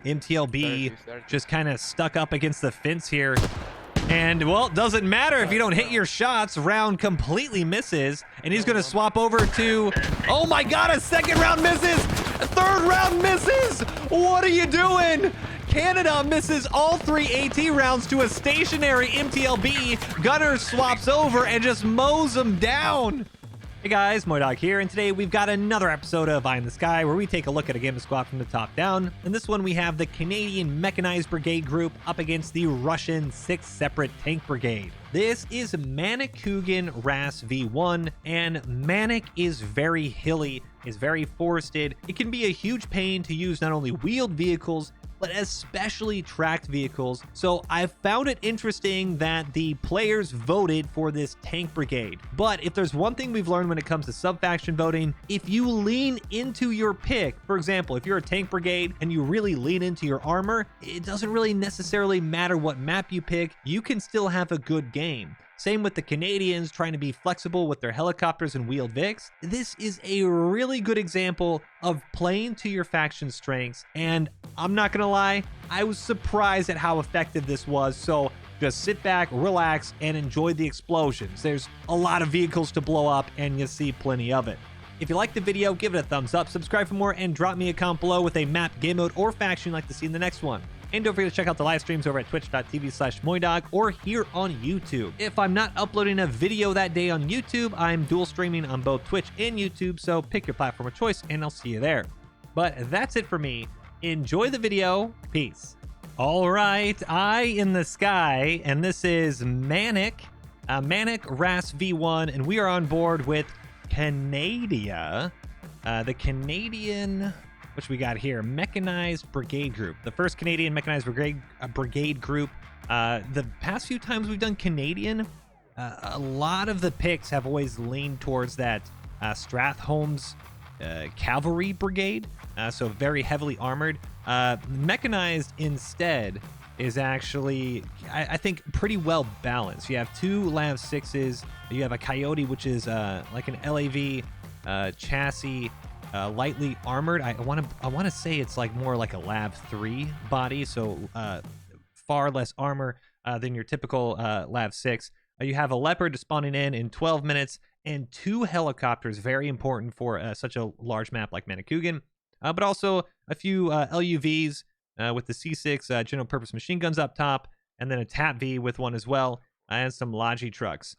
MTLB just kind of stuck up against the fence here. And, well, it doesn't matter if you don't hit your shots. Round completely misses. And he's going to swap over to... Oh, my God, a second round misses. A third round misses. What are you doing? Canada misses all 3 AT rounds to a stationary MTLB. Gunner swaps over and just mows him down. Hey guys, MoiDawg here, and today we've got another episode of Eye in the Sky where we take a look at a game of squad from the top down. In this one, we have the Canadian Mechanized Brigade group up against the Russian 6 separate tank brigade. This is Manic RAS V1, and Manic is very hilly, is very forested. It can be a huge pain to use not only wheeled vehicles, but especially tracked vehicles. So I found it interesting that the players voted for this tank brigade. But if there's one thing we've learned when it comes to sub-faction voting, if you lean into your pick, for example, if you're a tank brigade and you really lean into your armor, it doesn't really necessarily matter what map you pick, you can still have a good game. Same with the Canadians trying to be flexible with their helicopters and wheeled Vics. This is a really good example of playing to your faction strengths, and I'm not gonna lie, I was surprised at how effective this was. So just sit back, relax, and enjoy the explosions. There's a lot of vehicles to blow up, and you see plenty of it. If you liked the video, give it a thumbs up, subscribe for more, and drop me a comment below with a map, game mode, or faction you'd like to see in the next one. And don't forget to check out the live streams over at twitch.tv/MoiDawg or here on YouTube. If I'm not uploading a video that day on YouTube, I'm dual streaming on both Twitch and YouTube, so pick your platform of choice and I'll see you there. But that's it for me. Enjoy the video. Peace. All right, Eye in the Sky, and this is Manic RAS V1, and we are on board with Canada, the Canadian... which we got here, Mechanized Brigade Group, the first Canadian Mechanized Brigade Group. The past few times we've done Canadian, a lot of the picks have always leaned towards that Stratholmes Cavalry Brigade, so very heavily armored. Mechanized instead is actually, I think, pretty well balanced. You have 2 LAV 6s, you have a Coyote, which is like an LAV chassis, lightly armored. I want to say it's like more like a LAV 3 body, so far less armor than your typical LAV 6. You have a Leopard spawning in 12 minutes, and 2 helicopters, very important for such a large map like Manic, but also a few LUVs with the C6 general purpose machine guns up top, and then a TAP V with one as well, and some Logi trucks.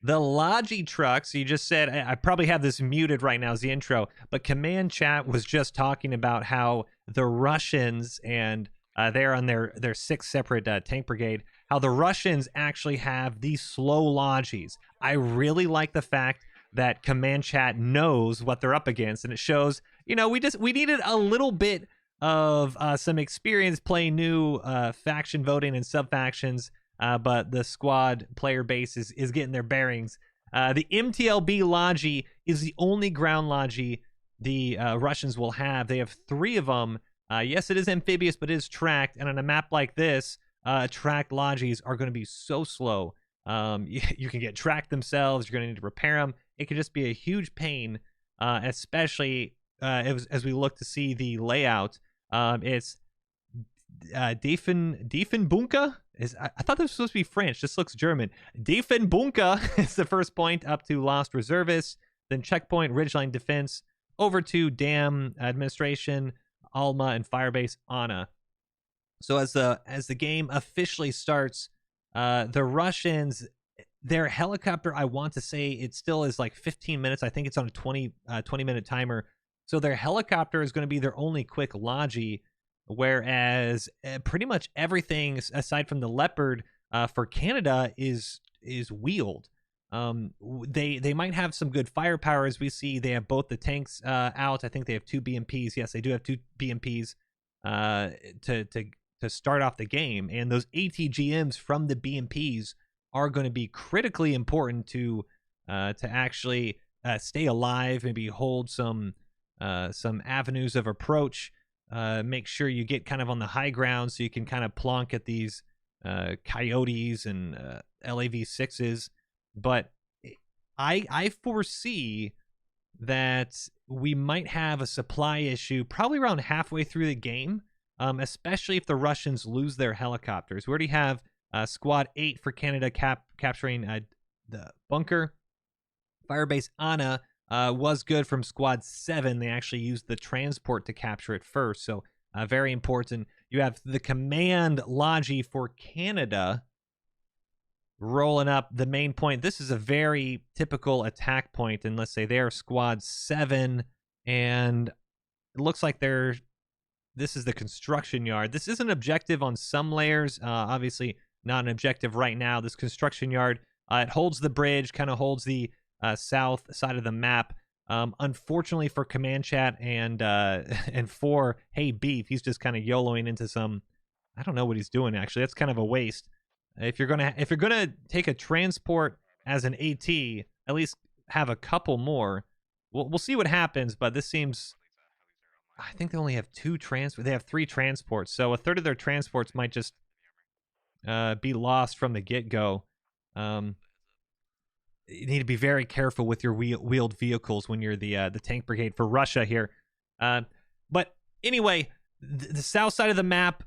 The Logi trucks, you just said, I probably have this muted right now as the intro, but Command Chat was just talking about how the Russians, and they're on their 6 separate tank brigade, how the Russians actually have these slow Logis. I really like the fact that Command Chat knows what they're up against, and it shows, you know, we needed a little bit of some experience playing new faction voting and sub-factions. But the squad player base is getting their bearings. The MTLB Logi is the only ground Logi the Russians will have. They have 3 of them. Yes, it is amphibious, but it is tracked. And on a map like this, tracked Logis are going to be so slow. You can get tracked themselves. You're going to need to repair them. It could just be a huge pain, especially as we look to see the layout. It's Diefenbunker? I thought this was supposed to be French. This looks German. Diefenbunker is the first point up to Lost Reservists, then Checkpoint, Ridgeline Defense, over to Dam Administration, Alma, and Firebase Anna. So as the game officially starts, the Russians, their helicopter, I want to say it still is like 15 minutes. I think it's on a 20-minute timer. So their helicopter is going to be their only quick Logi. Whereas pretty much everything aside from the Leopard for Canada is wheeled. They might have some good firepower, as we see. They have both the tanks out. I think they have 2 BMPs. Yes, they do have 2 BMPs to start off the game. And those ATGMs from the BMPs are going to be critically important to actually stay alive, maybe hold some avenues of approach. Make sure you get kind of on the high ground so you can kind of plonk at these Coyotes and LAV6s. But I foresee that we might have a supply issue probably around halfway through the game, especially if the Russians lose their helicopters. We already have Squad 8 for Canada capturing the bunker. Firebase Anna was good from Squad 7. They actually used the transport to capture it first, so very important. You have the command Logi for Canada rolling up the main point. This is a very typical attack point, and let's say they're Squad 7, and it looks like this is the construction yard. This is an objective on some layers, obviously not an objective right now. This construction yard, it holds the bridge, kind of holds the south side of the map. Unfortunately for Command Chat and for Hey Beef, he's just kind of YOLOing into some, I don't know what he's doing actually. That's kind of a waste. If you're gonna take a transport as an AT, at least have a couple more. We'll see what happens, but this seems, I think they only have 2 transports. They have 3 transports, so a third of their transports might just be lost from the get-go. You need to be very careful with your wheeled vehicles when you're the tank brigade for Russia here. But anyway, the south side of the map,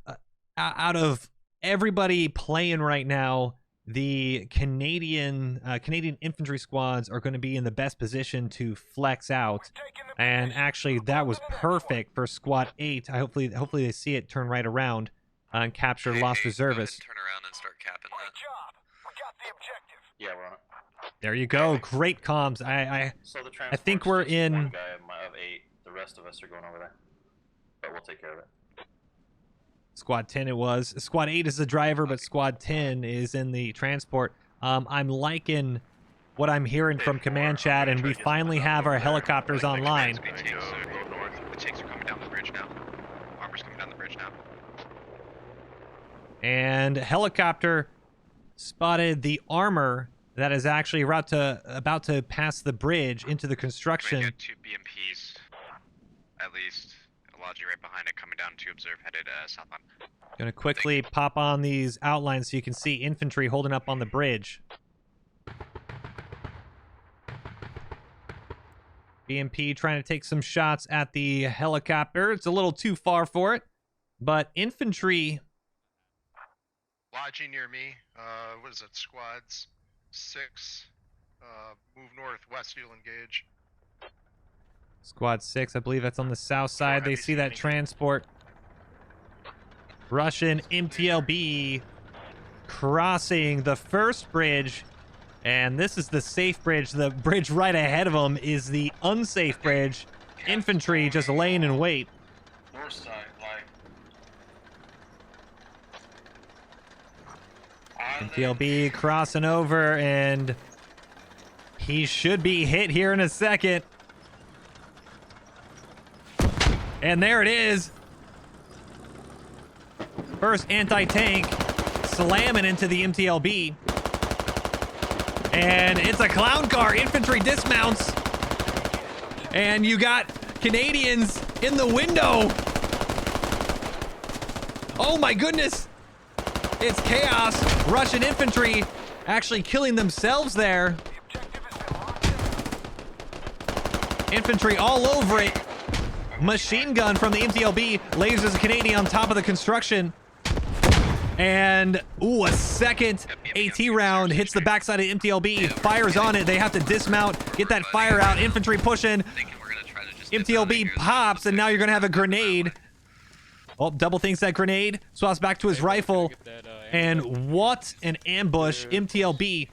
out of everybody playing right now, the Canadian infantry squads are going to be in the best position to flex out. And actually, that was perfect for Squad 8. Hopefully they see it turn right around and capture lost reservists. Turn around and start capping that. Great job. We got the objective. Yeah, we're on it. There you go. Great comms. I think we're in. One guy of 8. The rest of us are going over there, but we'll take care of it. Squad 10 it was. Squad 8 is the driver, but Squad 10 is in the transport. I'm liking what I'm hearing from Command Chat, and we finally have our helicopters online. The tanks are coming down the bridge now. Armor's coming down the bridge now. And helicopter spotted the armor that is actually about to pass the bridge into the construction. We got 2 BMPs, at least. Logi right behind it, coming down to observe, headed southbound. Gonna quickly pop on these outlines so you can see infantry holding up on the bridge. BMP trying to take some shots at the helicopter. It's a little too far for it, but infantry. Logi near me. What is it? Squads 6. Move northwest. You'll engage. Squad 6, I believe that's on the south side. They see that transport. Russian MTLB crossing the first bridge. And this is the safe bridge. The bridge right ahead of them is the unsafe bridge. Infantry just laying in wait. North side, like. MTLB crossing over, and he should be hit here in a second. And there it is. First anti-tank slamming into the MTLB. And it's a clown car. Infantry dismounts. And you got Canadians in the window. Oh my goodness. It's chaos. Russian infantry actually killing themselves there. Infantry all over it. Machine gun from the MTLB lasers a Canadian on top of the construction. And, ooh, a second AT round hits the backside of MTLB. Fires on it. They have to dismount, get that fire out. Infantry pushing. MTLB pops, and now you're going to have a grenade. Oh, double thinks that grenade. Swaps back to his rifle. And what an ambush. MTLB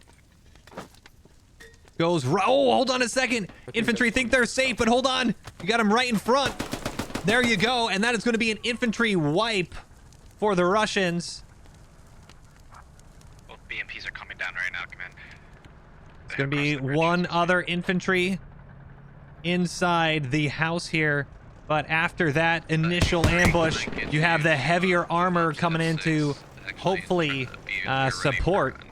goes, oh, hold on a second. Infantry think they're safe, but hold on. You got them right in front. There you go. And that is going to be an infantry wipe for the Russians. Both BMPs are coming down right now, command. It's going to be one other infantry inside the house here. But after that initial ambush, you have the heavier armor coming in to hopefully support.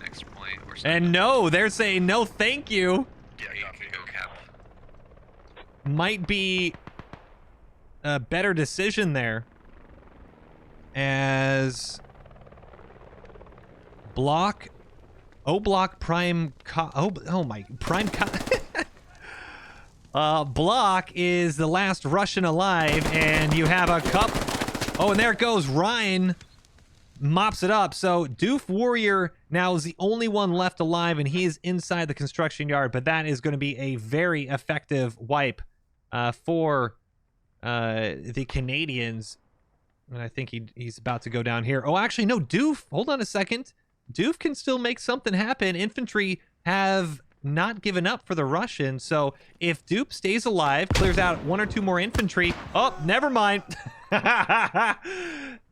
And no, they're saying no thank you. Might be a better decision there. As block, O block prime, oh my, prime, Block is the last Russian alive, and you have a cup. Oh, and there it goes. Ryan mops it up. So Doof Warrior now is the only one left alive, and he is inside the construction yard. But that is going to be a very effective wipe for the Canadians. And I think he's about to go down here. Oh, actually, no, Doof. Hold on a second. Doof can still make something happen. Infantry have not given up for the Russians. So if Doof stays alive, clears out 1 or 2 more infantry. Oh, never mind.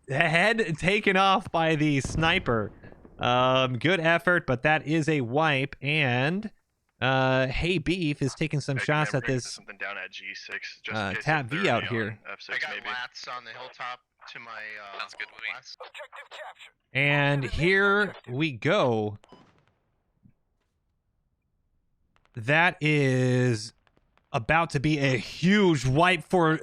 Head taken off by the sniper. Good effort, but that is a wipe. And Hey Beef is taking some shots at this something down at G6. Just in case Tap they're V out on here. F6 I got maybe. lats on the hilltop to my Sounds good to me. west. Objective captured. And here we go. That is about to be a huge wipe for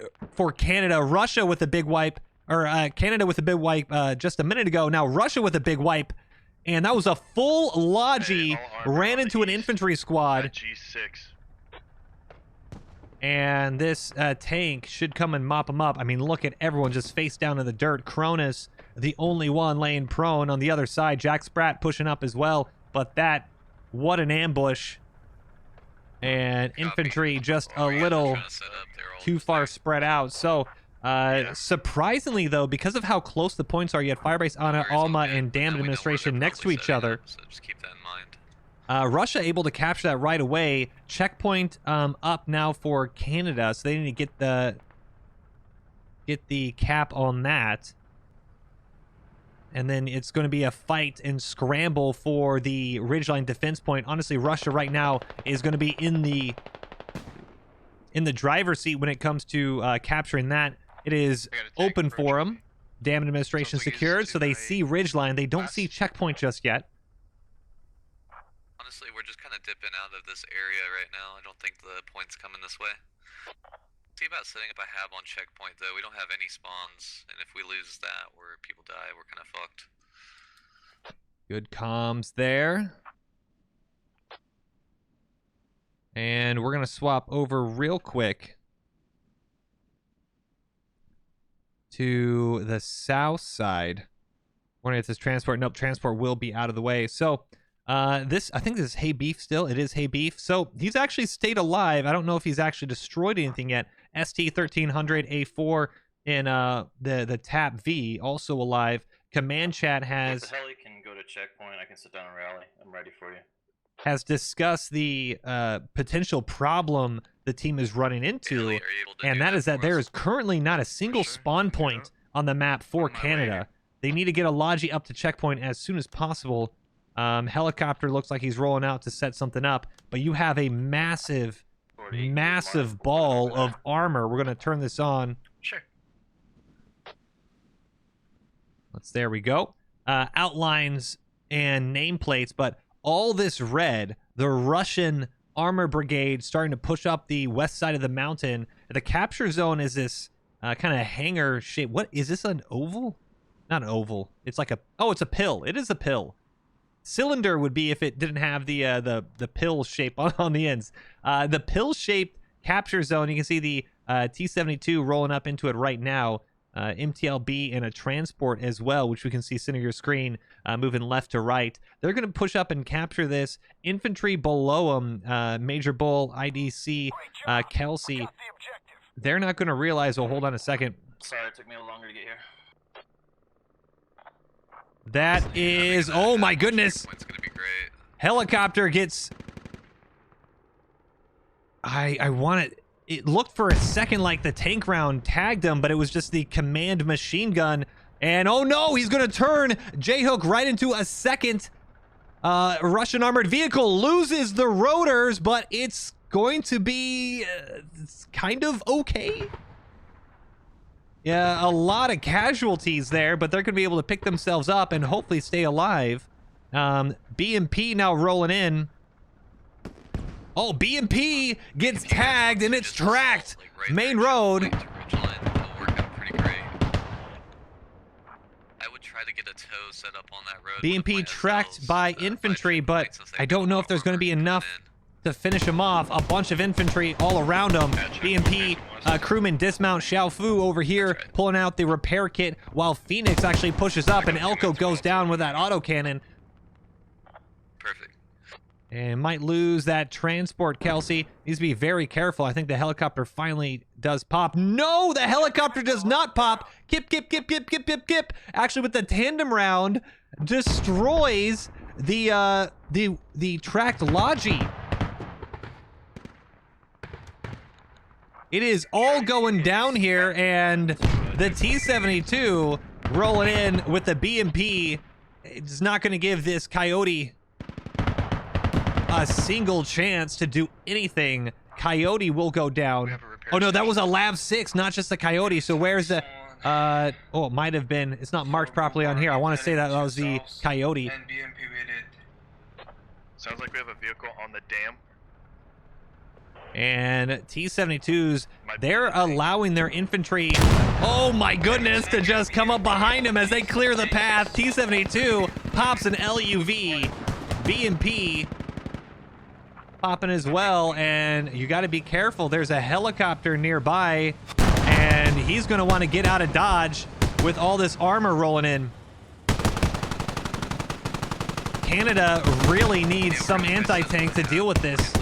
Canada. Russia with a big wipe, or Canada with a big wipe just a minute ago. Now Russia with a big wipe, and that was a full Logi, ran into an infantry squad. At G6. And this tank should come and mop them up. I mean, look at everyone just face down in the dirt. Cronus, the only one laying prone on the other side. Jack Spratt pushing up as well. But that, what an ambush. And infantry just a little too far spread out. So, surprisingly, though, because of how close the points are, you had Firebase, Anna, Alma, and Damned Administration next to each other. So just keep that in mind. Russia able to capture that right away. Checkpoint up now for Canada, so they need to get the cap on that. And then it's going to be a fight and scramble for the ridgeline defense point. Honestly, Russia right now is going to be in the driver's seat when it comes to capturing that. It is open for them. Damned Administration secured, so they see ridgeline. They don't see checkpoint just yet. Honestly, we're just kind of dipping out of this area right now. I don't think the point's coming this way. See about setting up a hab on checkpoint, though. We don't have any spawns, and if we lose that or people die, we're kind of fucked. Good comms there. And we're going to swap over real quick to the south side. We're going to get this transport. Nope, transport will be out of the way. So, I think this is Hey Beef still. It is Hey Beef. So, he's actually stayed alive. I don't know if he's actually destroyed anything yet. ST-1300A4 in the Tap V, also alive. Command chat has... If the heli can go to checkpoint, I can sit down and rally. I'm ready for you. Has discussed the potential problem the team is running into, and that is that there is currently not a single spawn point on the map for Canada. They need to get a Logi up to checkpoint as soon as possible. Helicopter looks like he's rolling out to set something up, but you have a massive ball of armor. We're going to turn this on. Sure. There we go. Outlines and nameplates, but all this red, the Russian armor brigade starting to push up the west side of the mountain. The capture zone is this kind of hangar shape. What is this, an oval? Not an oval. It's like a, oh, it's a pill. It is a pill. Cylinder would be if it didn't have the pill shape on the ends. The pill-shaped capture zone, you can see the T-72 rolling up into it right now. MTLB and a transport as well, which we can see center your screen, moving left to right. They're going to push up and capture this. Infantry below them, Major Bull, IDC, Kelsey, they're not going to realize, oh, hold on a second. Sorry, it took me a little longer to get here. That is, oh my goodness. It's gonna be great. Helicopter gets, I want it. It looked for a second like the tank round tagged him, but it was just the command machine gun. And oh no, he's going to turn J-Hook right into a second Russian armored vehicle. Loses the rotors, but it's going to be it's kind of okay. Yeah, a lot of casualties there, but they're going to be able to pick themselves up and hopefully stay alive. BMP now rolling in. Oh, BMP gets tagged and it's tracked. Main road. I would try to get a tow set up on that road. BMP tracked by infantry, but I don't know if there's going to be enough to finish him off. A bunch of infantry all around him. BMP crewman dismount. Xiao Fu over here pulling out the repair kit while Phoenix actually pushes up and Elko goes down with that autocannon. Perfect. And might lose that transport, Kelsey. Needs to be very careful. I think the helicopter finally does pop. No, the helicopter does not pop. Kip. Actually, with the tandem round, destroys the tracked Logi. It is all going down here, and the T-72 rolling in with the BMP. It's not going to give this Coyote a single chance to do anything. Coyote will go down. Oh no, that was a Lav 6, not just the Coyote. So where's the oh, it might have been, it's not marked properly on here. I want to say that was the Coyote. Sounds like we have a vehicle on the dam. And T-72s, they're allowing their infantry, oh my goodness, to just come up behind them as they clear the path. T-72 pops an LUV. BMP popping as well, and you got to be careful. There's a helicopter nearby, and he's going to want to get out of Dodge with all this armor rolling in. Canada really needs some anti-tank to deal with this.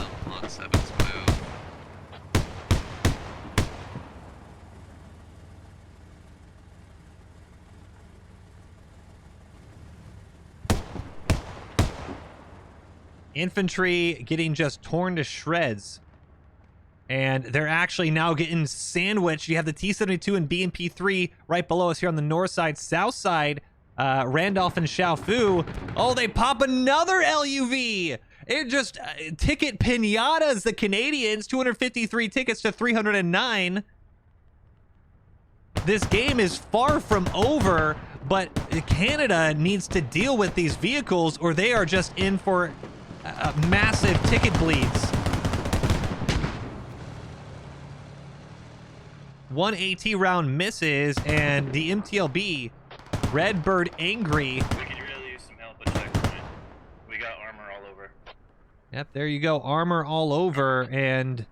Infantry getting just torn to shreds. And they're actually now getting sandwiched. You have the T-72 and BMP-3 right below us here on the north side. South side, Randolph and Xiao Fu. Oh, they pop another LUV. It just ticket pinatas, the Canadians. 253 tickets to 309. This game is far from over, but Canada needs to deal with these vehicles or they are just in for massive ticket bleeds. One AT round misses, and the MTLB, Redbird angry. We could really use some help at checkpoint. We got armor all over. Yep, there you go, armor all over, and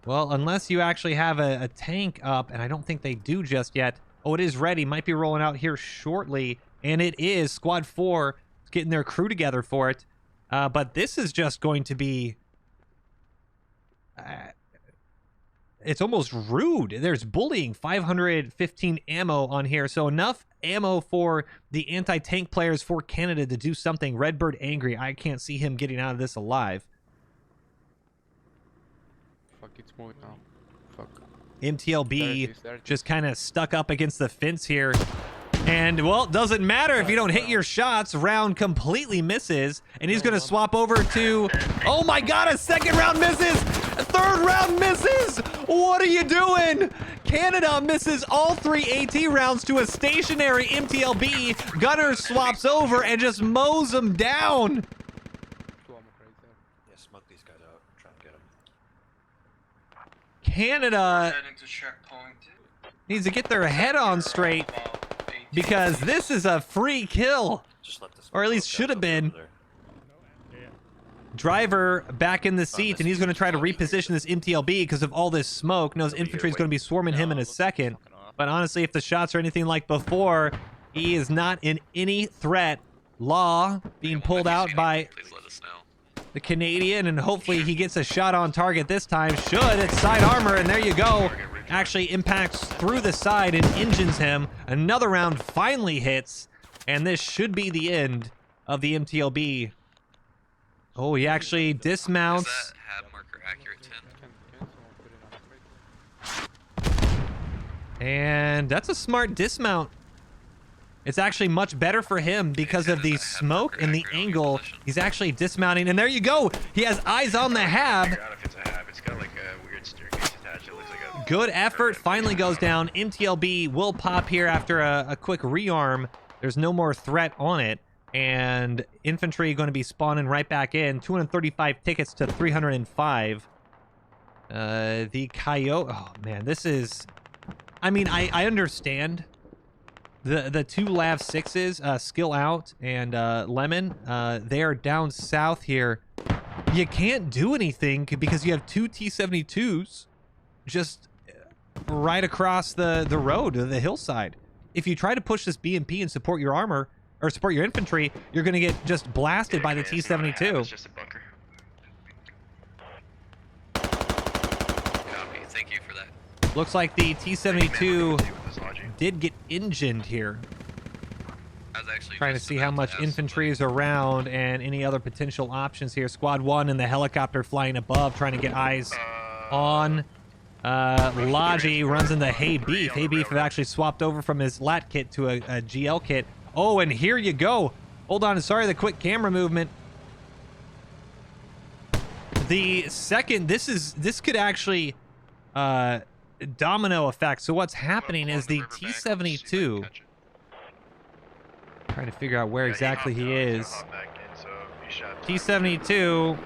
well, unless you actually have a tank up, and I don't think they do just yet. Oh, it is ready, might be rolling out here shortly, and it is. Squad 4 getting their crew together for it. But this is just going to be... it's almost rude. There's bullying. 515 ammo on here. So enough ammo for the anti-tank players for Canada to do something. Redbird angry. I can't see him getting out of this alive. Fuck, it's moving now. Fuck. MTLB just kind of stuck up against the fence here. And, well, doesn't matter if you don't hit your shots. Round completely misses. And he's going to swap over to... Oh, my God, a second round misses. A third round misses. What are you doing? Canada misses all 3 AT rounds to a stationary MTLB. Gunner swaps over and just mows them down. Yeah, smoke these guys out. Try and get them. Canada Heading to checkpoint. needs to get their head on straight, because this is a free kill, Just let this or at least should have been. Driver back in the seat, and he's going to try to reposition this MTLB because of all this smoke. Knows infantry is going to be swarming him in a second. But honestly, if the shots are anything like before, he is not in any threat. Law being pulled out by Please let us know. the Canadian, and hopefully he gets a shot on target this time. Should. It's side armor, and there you go. Actually impacts through the side and engines him. Another round finally hits, and this should be the end of the MTLB. Oh, he actually dismounts. Is that hab marker accurate, 10? And that's a smart dismount. It's actually much better for him because of the smoke and the angle. He's actually dismounting, and there you go. He has eyes on the hab. Figure out if it's a hab. It's got like a weird staircase attached. It looks like a... Good effort. Finally goes down. MTLB will pop here after a quick rearm. There's no more threat on it. And infantry going to be spawning right back in. 235 tickets to 305. The Coyote... Oh, man, this is... I mean, I understand. The 2 Lav 6s, Skill Out and Lemon, they are down south here. you can't do anything because you have two T-72s just right across the road to the hillside. If you try to push this BMP and support your armor or support your infantry, you're going to get just blasted by the T-72. It's just a bunker. Copy. Thank you for that. Looks like the T-72 With this logic. did get engined here. I was actually Trying to just see how about much ask infantry is around and any other potential options here. Squad 1 in the helicopter flying above, trying to get eyes on. Logi runs into Hey Beef. Hey Beef have actually swapped over from his LAT kit to a GL kit. Oh, and here you go. Hold on, sorry, the quick camera movement. The second, this could actually domino effect. So what's happening is the T-72. Trying to figure out where exactly he is. T-72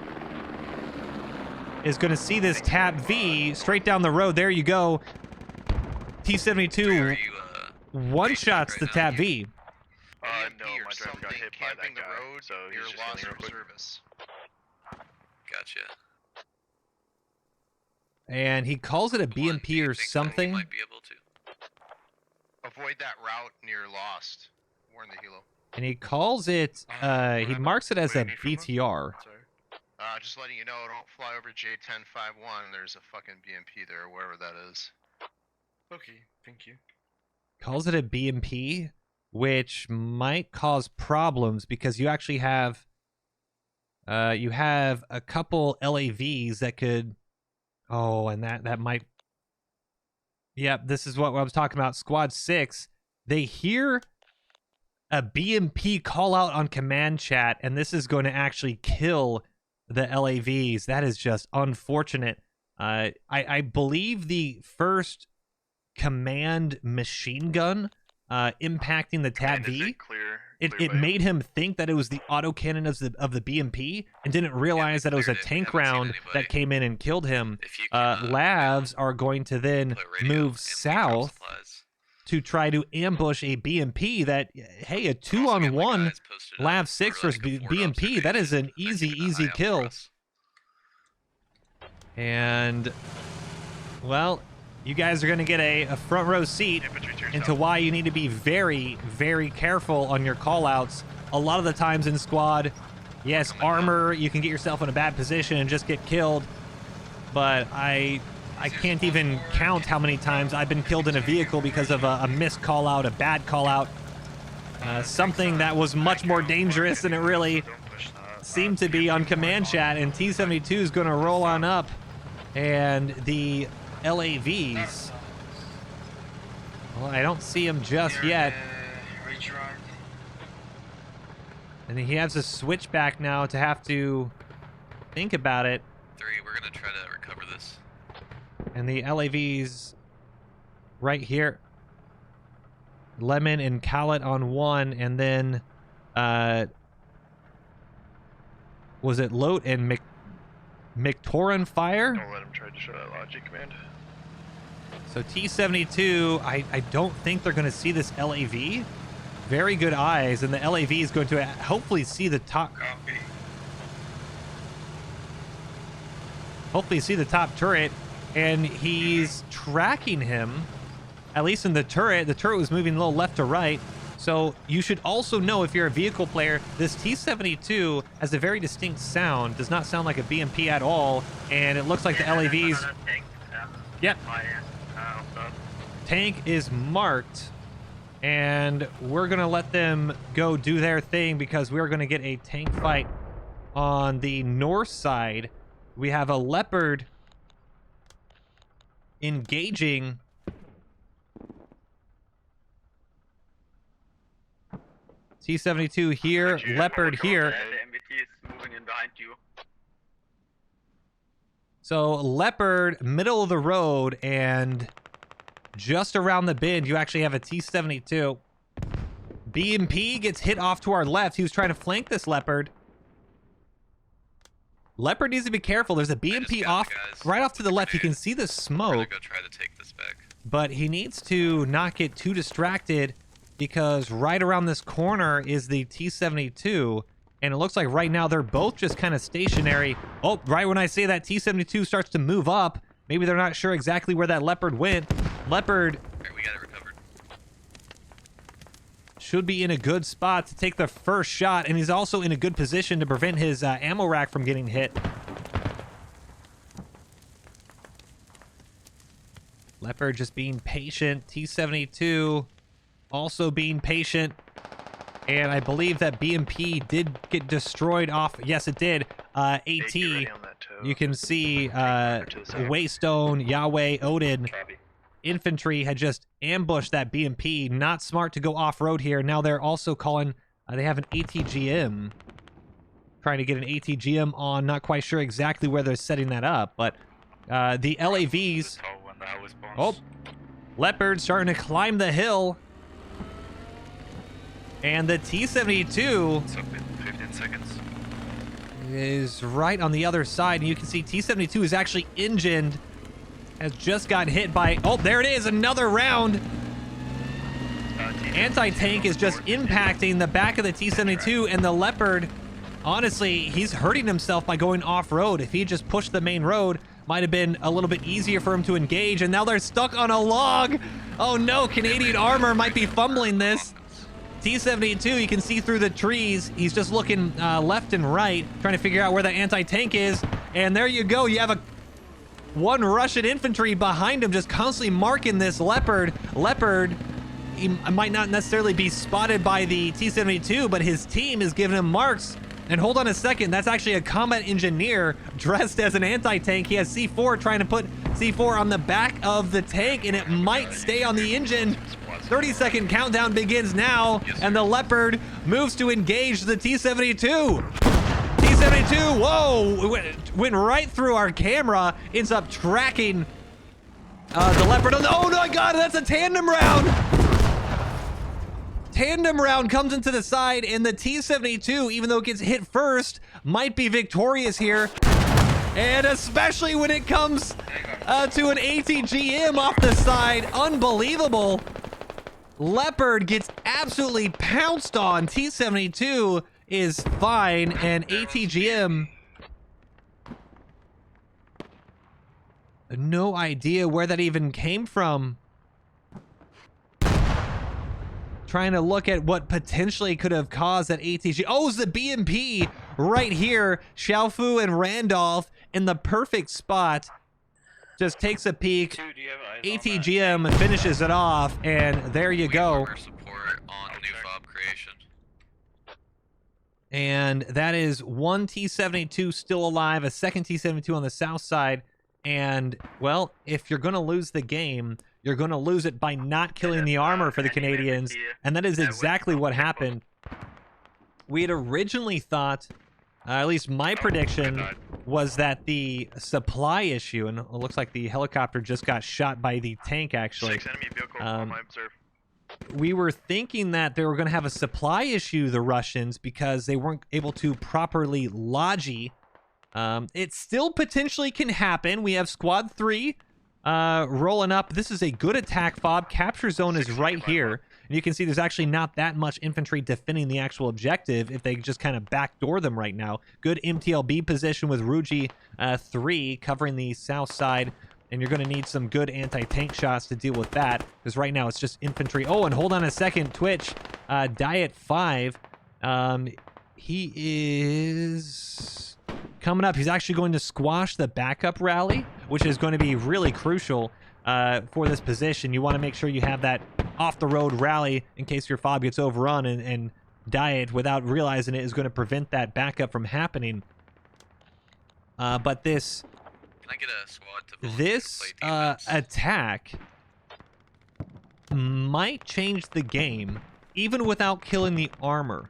is going to see this tap V straight down the road. There you go. T-72 one-shots the tap V. No, my driver got hit by that guy, so he's just lost healing real quick. service. Gotcha. And he calls it a One, do you BMP or think that we something. might be able to? Avoid that route near Lost. Warn the helo. And he calls it, he marks it as a BTR. Just letting you know, don't fly over J1051. There's a fucking BMP there, wherever that is. Okay, thank you. Calls it a BMP, which might cause problems because you actually have, you have a couple LAVs that could, oh, and that might, yep, this is what I was talking about. Squad 6, they hear a BMP call out on command chat, and this is going to actually kill the LAVs. That is just unfortunate. I believe the first command machine gun impacting the Tab V, it made him think that it was the autocannon of the BMP and didn't realize that it was a tank round that came in and killed him. Lavs are going to then move south to try to ambush a BMP that, hey, a 2-on-1 Lav 6 versus BMP, that is an easy kill. And, well, you guys are going to get a front row seat into why you need to be very careful on your callouts. A lot of the times in squad, yes, armor, you can get yourself in a bad position and just get killed, but I can't even count how many times I've been killed in a vehicle because of a missed call out, a bad call out, something that was much more dangerous than it really seemed to be on command chat. And T-72 is going to roll on up, and the LAVs, well, I don't see him just yet. And he has a switchback now to have to think about it. 3, we're gonna try to recover this. And the LAVs right here. Lemon and Khaled on 1, and then was it Lote and McToran fire? Don't let him try to show that logic command. So T-72, I don't think they're going to see this LAV. Very good eyes, and the LAV is going to hopefully see the top. Hopefully see the top turret, and he's tracking him. At least in the turret was moving a little left to right. So you should also know, if you're a vehicle player, this T-72 has a very distinct sound. Does not sound like a BMP at all, and it looks like the LAVs. Yep. Tank is marked, and we're gonna let them go do their thing because we're gonna get a tank fight on the north side. We have a Leopard engaging T-72 here, Leopard here. So Leopard, middle of the road, and just around the bend, you actually have a T-72. BMP gets hit off to our left. He was trying to flank this Leopard. Leopard needs to be careful. There's a BMP off, right off to the left. You can see the smoke. Go try to take this back. But he needs to not get too distracted because right around this corner is the T-72. And it looks like right now they're both just kind of stationary. Oh, right when I say that, T-72 starts to move up. Maybe they're not sure exactly where that Leopard went. Leopard Alright, we got it recovered. should be in a good spot to take the first shot, and he's also in a good position to prevent his ammo rack from getting hit. Leopard just being patient. T-72 also being patient. And I believe that BMP did get destroyed off. Yes, it did. AT. You can see Waystone, Yahweh, Odin. Copy. Infantry had just ambushed that BMP. Not smart to go off-road here. Now they're also calling... they have an ATGM. Trying to get an ATGM on. Not quite sure exactly where they're setting that up. But the LAVs... Oh, Leopard starting to climb the hill. And the T-72 So 15 seconds. is right on the other side. And you can see T-72 is actually engined. Has just got hit by... Oh, there it is. Another round. Anti-tank is just impacting the back of the T-72. And the Leopard, honestly, he's hurting himself by going off-road. If he just pushed the main road, might have been a little bit easier for him to engage. And now they're stuck on a log. Oh, no. Canadian armor might be fumbling this. T-72, you can see through the trees. He's just looking left and right, trying to figure out where that anti-tank is. And there you go. You have one Russian infantry behind him just constantly marking this Leopard. Leopard, he might not necessarily be spotted by the T-72, but his team is giving him marks. And hold on a second, that's actually a combat engineer dressed as an anti-tank. He has C4 trying to put C4 on the back of the tank, and it might stay on the engine. 30-second countdown begins now, and the Leopard moves to engage the T-72. T-72, whoa, went right through our camera, ends up tracking the Leopard. Oh my God, that's a tandem round. Tandem round comes into the side, and the T-72, even though it gets hit first, might be victorious here. And especially when it comes to an ATGM off the side. Unbelievable. Leopard gets absolutely pounced on. T-72 is fine, and ATGM... no idea where that even came from. Trying to look at what potentially could have caused that ATG. Oh, it's the BMP right here. Xiaofu and Randolph in the perfect spot. Just takes a peek. ATGM finishes it off, and there you go. Support on new fob creation. And that is one T-72 still alive, a second T-72 on the south side. And, well, if you're going to lose the game, you're going to lose it by not killing the armor for the Canadians. And that is exactly what happened. We had originally thought, at least my prediction, was that the supply issue, and it looks like the helicopter just got shot by the tank, actually. 6 enemy vehicles on my observe. We were thinking that they were going to have a supply issue, the Russians, because they weren't able to properly logi. It still potentially can happen. We have Squad 3 rolling up. This is a good attack fob. Capture zone is right here. And you can see there's actually not that much infantry defending the actual objective if they just kind of backdoor them right now. Good MTLB position with Rugi 3 covering the south side. And you're going to need some good anti-tank shots to deal with that. Because right now it's just infantry. Oh, and hold on a second. Twitch, Diet 5. He is coming up. He's actually going to squash the backup rally, which is going to be really crucial for this position. You want to make sure you have that off-the-road rally in case your fob gets overrun, and Diet, without realizing it, is going to prevent that backup from happening. But this... Can I get a squad to This attack might change the game, even without killing the armor.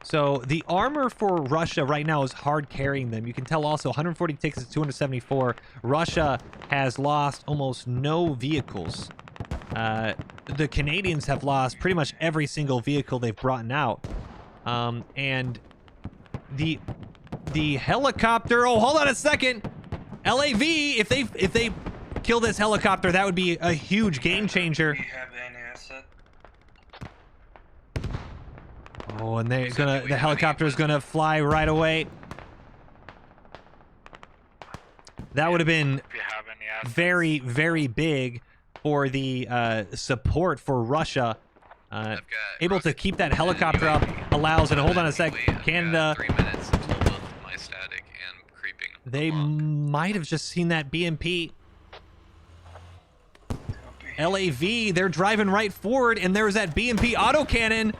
So the armor for Russia right now is hard carrying them. You can tell also 140 tickets to 274. Russia has lost almost no vehicles. The Canadians have lost pretty much every single vehicle they've brought out. And the helicopter... Oh, hold on a second! LAV, if they kill this helicopter, that would be a huge game changer. Oh, and the helicopter is gonna fly right away. That would have been If you have any assets. very, very big for the support for Russia. I've got Able to keep that helicopter up allows, and hold on a sec, I've got Canada, 3 minutes until both my static and creeping. they might have just seen that BMP. LAV, they're driving right forward, and there's that BMP autocannon.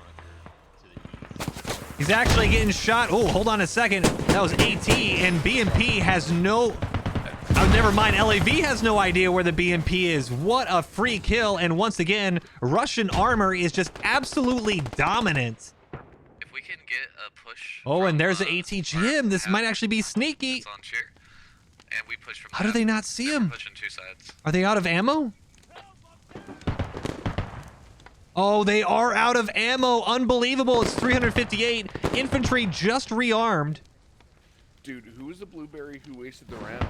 He's actually getting shot. Oh, hold on a second. That was AT, and BMP has no... Oh, never mind. LAV has no idea where the BMP is. What a free kill. And once again, Russian armor is just absolutely dominant. If we can get a push. Oh, from, and there's the ATGM. This might actually be sneaky. It's on Sheer. And we push from How do they not see him? Pushing two sides. Are they out of ammo? Oh, they are out of ammo. Unbelievable. It's 358. Infantry just rearmed. Dude, who was the blueberry who wasted the round?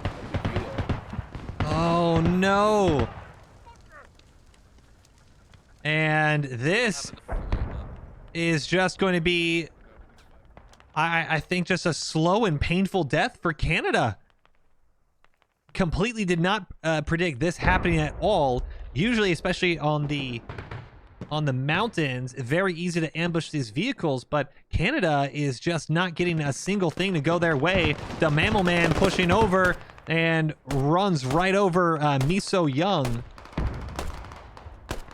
Oh, no. And this is just going to be, I think, just a slow and painful death for Canada. Completely did not predict this happening at all. Usually, especially on the mountains, very easy to ambush these vehicles, but Canada is just not getting a single thing to go their way. The Mammal Man pushing over and runs right over Miso Young.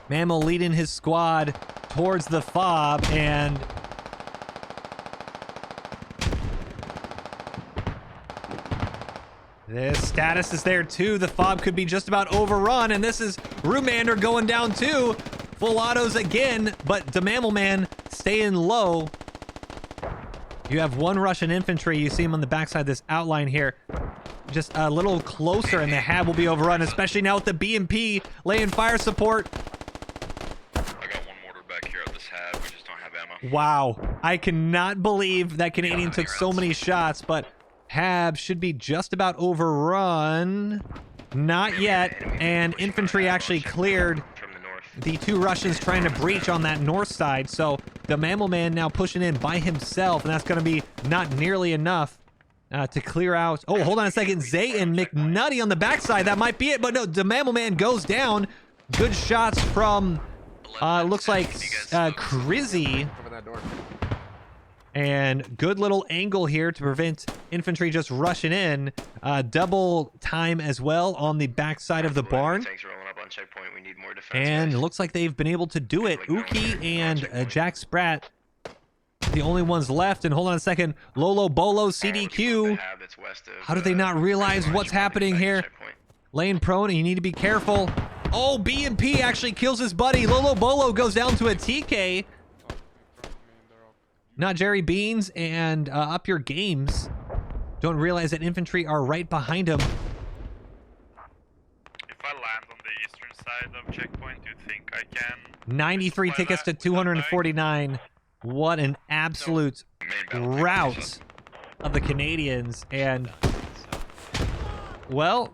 Mammal leading his squad towards the fob, and this status is there too. The fob could be just about overrun, and this is Rumander going down too. Full autos again, but the Mammal Man staying low. You have one Russian infantry. You see him on the backside of this outline here. Just a little closer, and the HAB will be overrun, especially now with the BMP laying fire support. I got one mortar back here at this HAB. We just don't have ammo. Wow. I cannot believe that Canadian took so many shots, but HAB should be just about overrun. Not yet, and infantry actually cleared From the north. the two Russians trying to breach on that north side, so the Mammal Man now pushing in by himself, and that's going to be not nearly enough to clear out. Oh, hold on a second. Zay and McNutty on the backside. That might be it, but no, the Mammal Man goes down. Good shots from, looks like Crizzy. Open that door. And good little angle here to prevent infantry just rushing in. Double time as well on the backside of the barn. Tanks rolling up on checkpoint. We need more defense. And it guys. looks like they've been able to do it. Uki and Jack Spratt, the only ones left. And hold on a second. Lolo Bolo CDQ. HAB that's west of, How do they not realize what's happening here? checkpoint. Laying prone, and you need to be careful. Oh, BMP actually kills his buddy. Lolo Bolo goes down to a TK. Not Jerry Beans, and up your games. Don't realize that infantry are right behind him. If I land on the eastern side of checkpoint, do you think I can? 93 tickets to 249. What an absolute rout of the Canadians. And, well,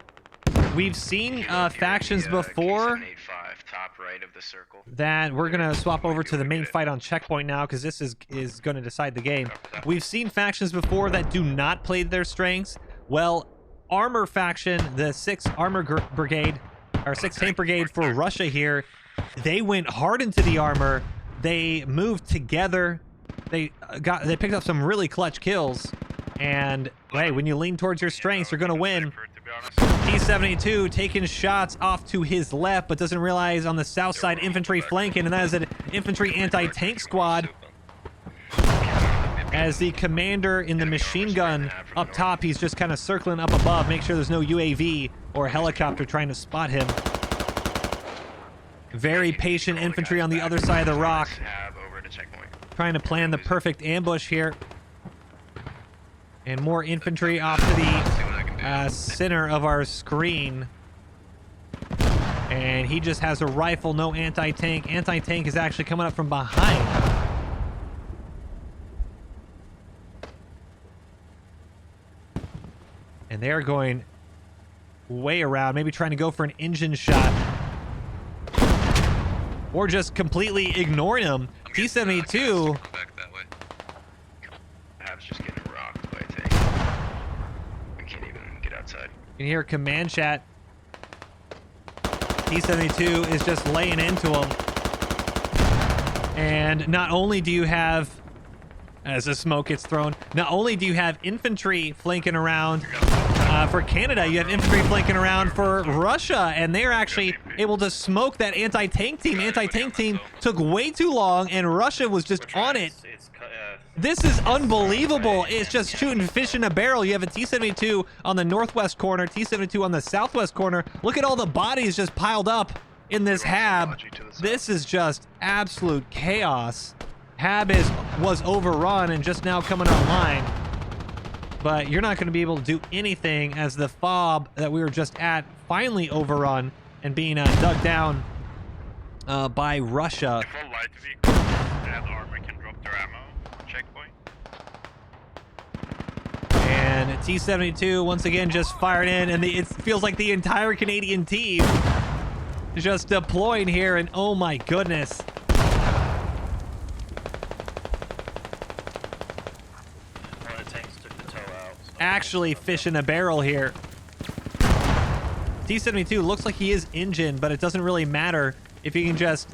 we've seen factions before Top right of the circle. that we're going to swap over to the main fight on checkpoint now, because this is going to decide the game. We've seen factions before that do not play their strengths. Well, armor faction, the 6th Armor Brigade, or 6th Tank Brigade for Russia here, they went hard into the armor. They moved together. They picked up some really clutch kills. And, hey, when you lean towards your strengths, you're going to win. T-72 taking shots off to his left, but doesn't realize on the south side infantry flanking, and that is an infantry anti-tank squad. As the commander in the machine gun up top, he's just kind of circling up above, make sure there's no UAV or helicopter trying to spot him. Very patient infantry on the other side of the rock, trying to plan the perfect ambush here. And more infantry off to the center of our screen. And he just has a rifle, no anti-tank. Anti-tank is actually coming up from behind. And they're going way around, maybe trying to go for an engine shot. Or just completely ignoring him. T-72 You can hear command chat. T-72 is just laying into him. And not only do you have, as the smoke gets thrown, not only do you have infantry flanking around for Canada, you have infantry flanking around for Russia, and they're actually able to smoke that anti-tank team. Anti-tank team took way too long, and Russia was just on it. This is unbelievable. It's just shooting fish in a barrel. You have a T-72 on the northwest corner, T-72 on the southwest corner. Look at all the bodies just piled up in this hab. This is just absolute chaos. Hab was overrun and just now coming online. But you're not going to be able to do anything as the fob that we were just at finally overrun and being dug down by Russia. If all light vehicles and armor can drop their ammo on checkpoint. And T-72 once again just fired in, and it feels like the entire Canadian team just deploying here, and oh my goodness. One of the tanks took the toe out. So Actually fish in a barrel here. T-72 looks like he is engine, but it doesn't really matter if you can just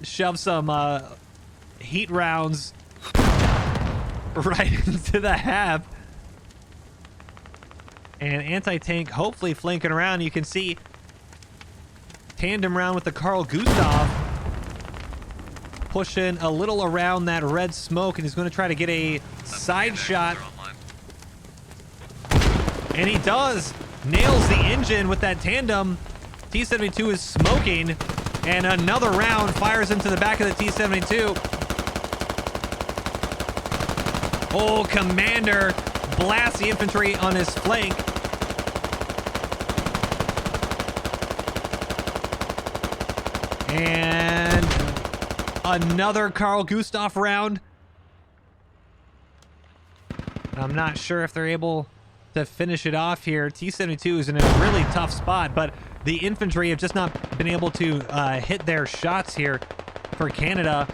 shove some heat rounds right into the hab. And anti-tank hopefully flanking around. You can see tandem round with the Carl Gustav pushing a little around that red smoke, and he's going to try to get a side shot. And he does. Nails the engine with that tandem. T-72 is smoking, and another round fires into the back of the T-72. Oh, Commander blasts the infantry on his flank. And another Carl Gustav round. I'm not sure if they're able to finish it off here. T-72 is in a really tough spot, but the infantry have just not been able to hit their shots here for Canada.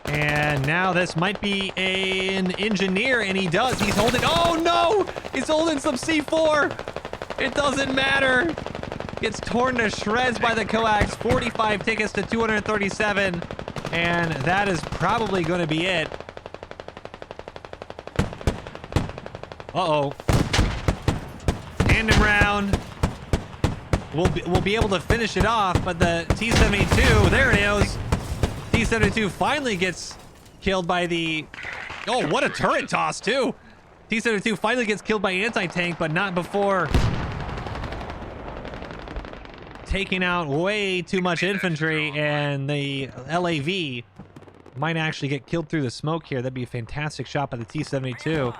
And now this might be an engineer, and he does. He's holding, oh no! He's holding some C4. It doesn't matter. Gets torn to shreds by the coax. 45 tickets to 237. And that is probably going to be it. Uh-oh. Tandem round. We'll be able to finish it off, but the T-72, there it is. T-72 finally gets killed by the... Oh, what a turret toss, too. T-72 finally gets killed by anti-tank, but not before taking out way too much infantry, and the LAV might actually get killed through the smoke here. That'd be a fantastic shot by the T-72.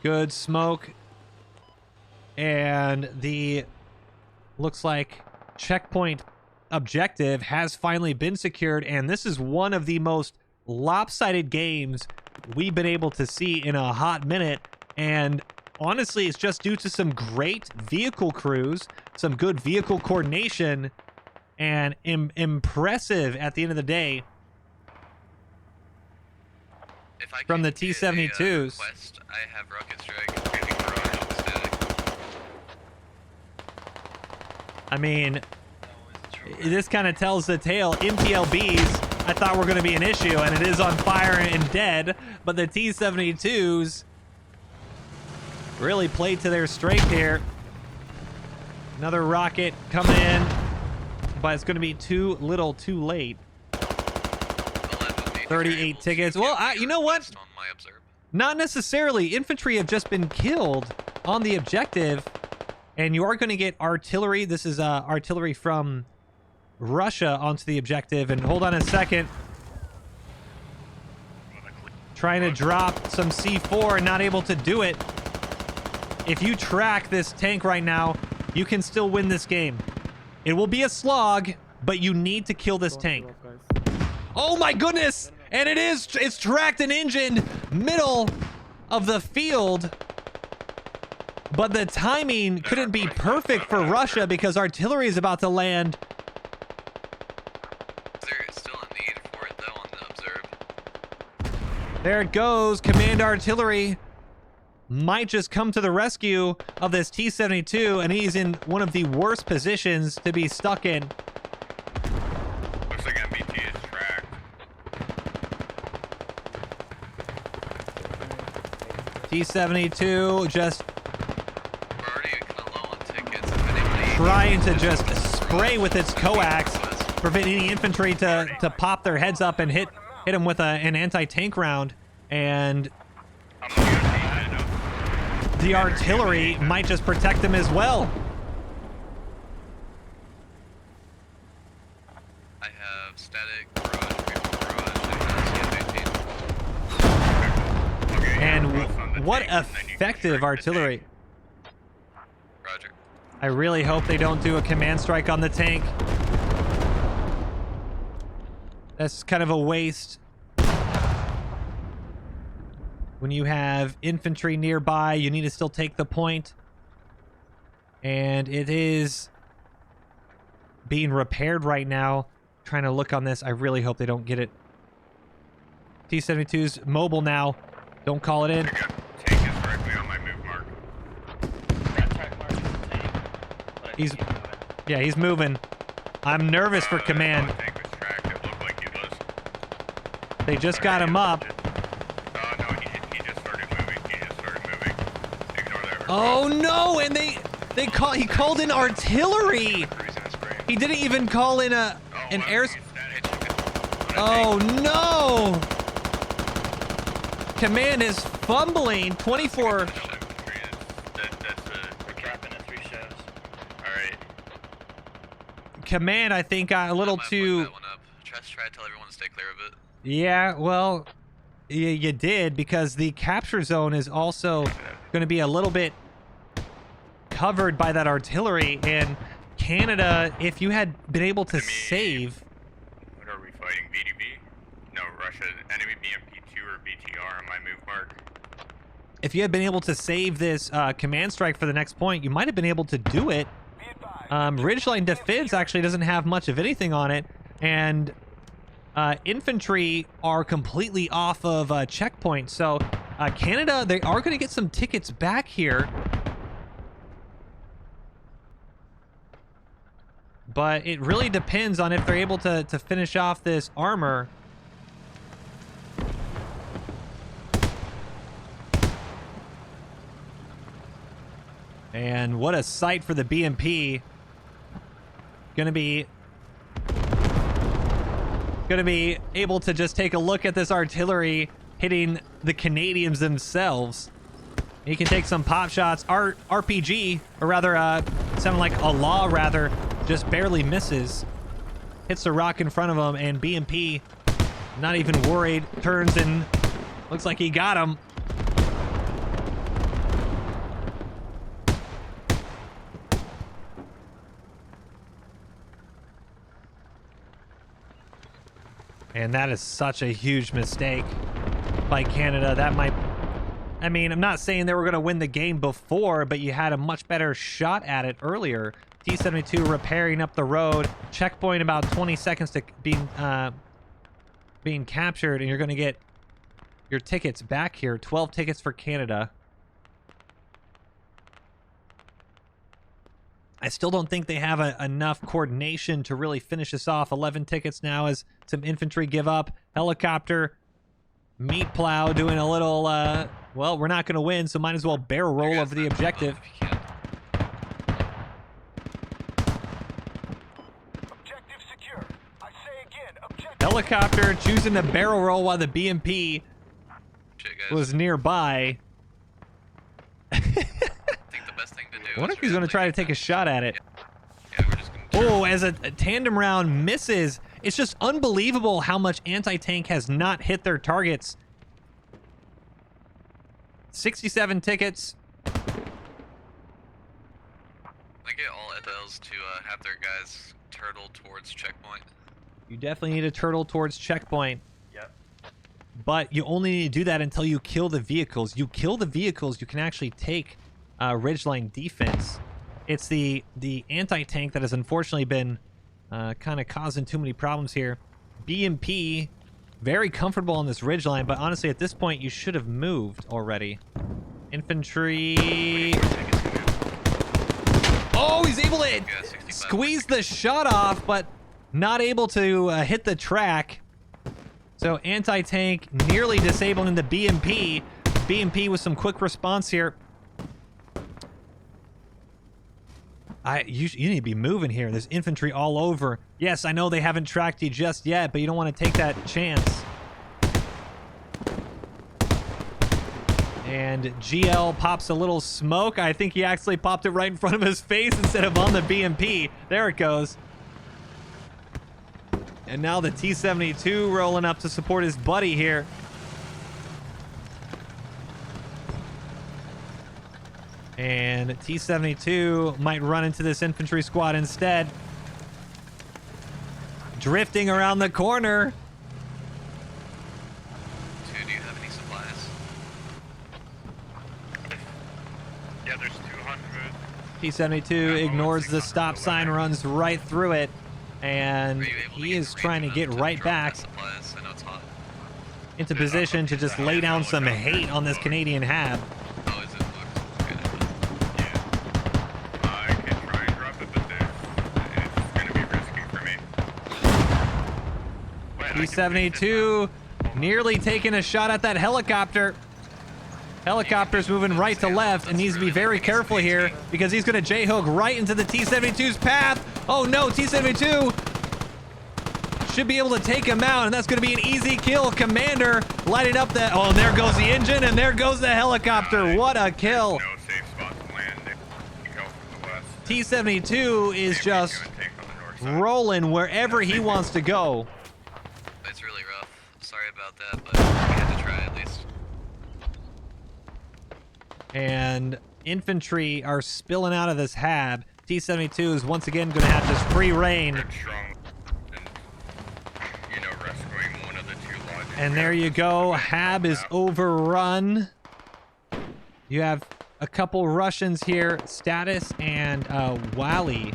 Good smoke. And the looks like checkpoint objective has finally been secured, and this is one of the most lopsided games we've been able to see in a hot minute. And honestly, it's just due to some great vehicle crews, some good vehicle coordination, and impressive at the end of the day from the T-72s. I have rockets drag in garage static. I mean, this kind of tells the tale. MTLBs I thought were going to be an issue, and it is on fire and dead, but the T-72s really played to their strength here. Another rocket coming in, but it's going to be too little too late. 38 tickets. Well, you know what? Not necessarily. Infantry have just been killed on the objective, and you are going to get artillery. This is artillery from Russia onto the objective. And hold on a second. Trying to drop some C4 and not able to do it. If you track this tank right now, you can still win this game. It will be a slog, but you need to kill this tank. Oh my goodness! And it's tracked an engine middle of the field. But the timing couldn't be perfect for Russia because artillery is about to land. There is still a need for it though on the observe. There it goes. Command artillery might just come to the rescue of this T-72, and he's in one of the worst positions to be stuck in. Looks like MBT is tracked. T-72 just We're already kind of low on tickets. If anybody trying to just spray with its coax, prevent any infantry to pop their heads up and hit them with an anti-tank round. And I'm looking at the artillery might just protect them as well. I have static garage, And what effective artillery. Roger. I really hope they don't do a command strike on the tank. That's kind of a waste. When you have infantry nearby, you need to still take the point. And it is being repaired right now. Trying to look on this. I really hope they don't get it. T-72's mobile now. Don't call it in. Tank is directly on my move mark. That track mark is the tank. But I think He's- he's moving. Yeah, he's moving. I'm nervous for command. The tank was tracked. It looked like he was. They just got him up. No, he just started moving. He just started moving. Ignore that. Oh no! And he called in artillery. Cruising and spraying. He didn't even call in an air. Static. Oh no! Command is fumbling. 24. That's We're capping at 3 shows. alright. Command, I think, got a little Might fuck too. that one up. Try to tell everyone to stay clear of it. Yeah, well, you did, because the capture zone is also going to be a little bit covered by that artillery. And Canada, if you had been able to save. What are we fighting? VDB? No, Russia. Enemy BMP-2 or BTR on my move mark. If you had been able to save this command strike for the next point, you might have been able to do it. Ridgeline defense actually doesn't have much of anything on it, and infantry are completely off of checkpoint. So Canada, they are going to get some tickets back here. But it really depends on if they're able to finish off this armor. And what a sight for the BMP. Gonna be able to just take a look at this artillery hitting the Canadians themselves. He can take some pop shots. RPG, or rather, sounding like a law rather, just barely misses. Hits the rock in front of him, and BMP, not even worried, turns and looks like he got him. And that is such a huge mistake by Canada. That might... I mean, I'm not saying they were going to win the game before, but you had a much better shot at it earlier. T-72 repairing up the road. Checkpoint about 20 seconds to being captured, and you're going to get your tickets back here. 12 tickets for Canada. I still don't think they have enough coordination to really finish this off. 11 tickets now as some infantry give up. Helicopter, meat plow doing a little, well, we're not going to win, so might as well barrel roll over the objective. Objective secure. I say again, objective. Helicopter choosing to barrel roll while the BMP Shit, guys. was nearby. I think the best thing to do. I wonder is if he's going to try to really take a shot at it. Yeah, we're just gonna Oh, as a tandem round misses. It's just unbelievable how much anti-tank has not hit their targets. 67 tickets. I get all FLs to have their guys turtle towards checkpoint. You definitely need a turtle towards checkpoint. Yep. But you only need to do that until you kill the vehicles. You kill the vehicles, you can actually take ridgeline defense. It's the anti-tank that has unfortunately been kind of causing too many problems here. BMP, very comfortable on this ridgeline, but honestly at this point you should have moved already. Infantry. Oh, he's able to squeeze the shot off, but not able to hit the track. So anti-tank nearly disabling the BMP. BMP with some quick response here. You need to be moving here. There's infantry all over. Yes, I know they haven't tracked you just yet, but you don't want to take that chance. And GL pops a little smoke. I think he actually popped it right in front of his face instead of on the BMP. There it goes. And now the T-72 rolling up to support his buddy here. And T-72 might run into this infantry squad instead. Drifting around the corner. Dude, do you have any supplies? Yeah, there's 200. T-72 ignores the stop sign, runs right through it. And he is trying to get right back Supplies? I know it's hot. into position to just lay down some hate on this Canadian hab. Oh, is it? Okay. I can try and drop it, but it's gonna be risky for me. T-72 nearly taking a shot at that helicopter. Helicopter's moving right to left and needs to be very careful here because he's going to J-hook right into the T-72's path. Oh no, T-72 should be able to take him out, and that's going to be an easy kill. Commander lighting up that. Oh, and there goes the engine, and there goes the helicopter. What a kill. No safe spot to land. They go from the west. T-72 is just Gonna take on the north side. rolling wherever he wants to go. It's really rough. Sorry about that, but we had to try at least. And infantry are spilling out of this hab. T-72 is once again going to have this free reign. Good, strong, and, rescuing one of the two largest. And there you go. Hab is overrun. You have a couple Russians here. Status and Wally.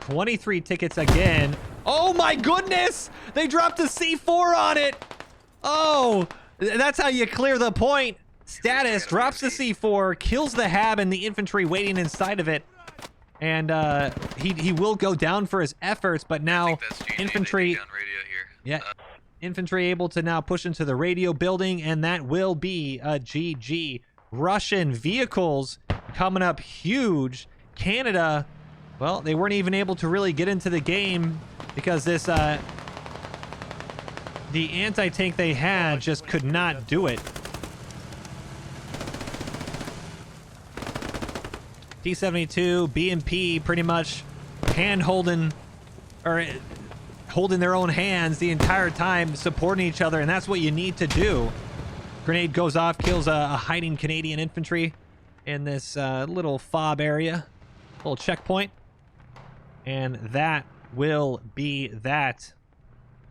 23 tickets again. Oh my goodness! They dropped a C4 on it! Oh, that's how you clear the point. Status drops the C4, kills the hab and the infantry waiting inside of it. And he will go down for his efforts, but now infantry... On radio here. Yeah, infantry able to now push into the radio building, and that will be a GG. Russian vehicles coming up huge. Canada, well, they weren't even able to really get into the game because this the anti-tank they had just could not do it. T-72, BMP pretty much hand-holding, or holding their own hands the entire time, supporting each other, and that's what you need to do. Grenade goes off, kills a hiding Canadian infantry in this little fob area, little checkpoint. And that will be that.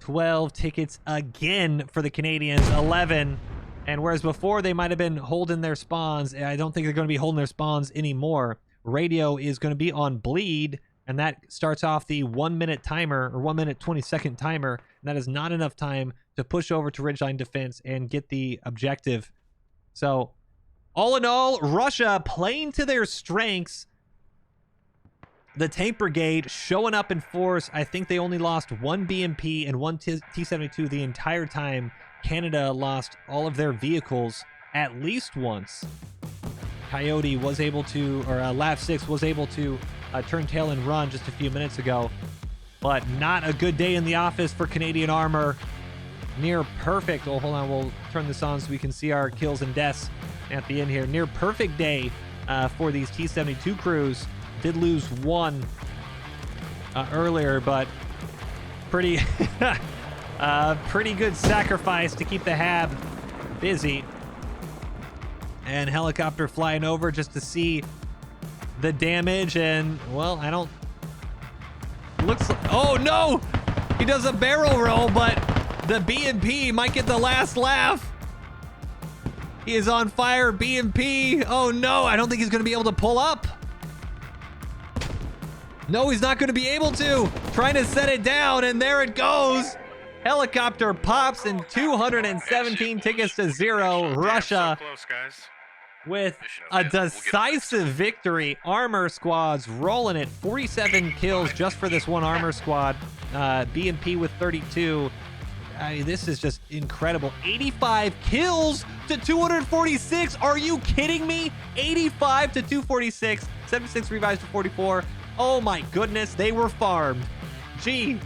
12 tickets again for the Canadians, 11. And whereas before they might have been holding their spawns, I don't think they're going to be holding their spawns anymore. Radio is going to be on bleed, and that starts off the 1 minute timer, or 1 minute 20-second timer. And that is not enough time to push over to ridgeline defense and get the objective. So, all in all, Russia playing to their strengths. The tank brigade showing up in force. I think they only lost one BMP and one T-72 the entire time. Canada lost all of their vehicles at least once. Coyote was able to, or Lav 6 was able to turn tail and run just a few minutes ago. But not a good day in the office for Canadian Armor. Near perfect. Oh, hold on. We'll turn this on so we can see our kills and deaths at the end here. Near perfect day for these T-72 crews. Did lose one earlier, but pretty pretty good sacrifice to keep the hab busy. And helicopter flying over just to see the damage, and well, I don't, looks like, oh no, he does a barrel roll, but the BMP might get the last laugh. He is on fire. BMP, oh no, I don't think he's gonna be able to pull up. No, he's not going to be able to. Trying to set it down, and there it goes. Helicopter pops and 217 tickets to 0. Russia So close, guys. with a decisive victory. Armor squads rolling it. 47 kills just for this one armor squad. BMP with 32. I mean, this is just incredible. 85 kills to 246. Are you kidding me? 85 to 246. 76 revives to 44. Oh my goodness, they were farmed. Jeez.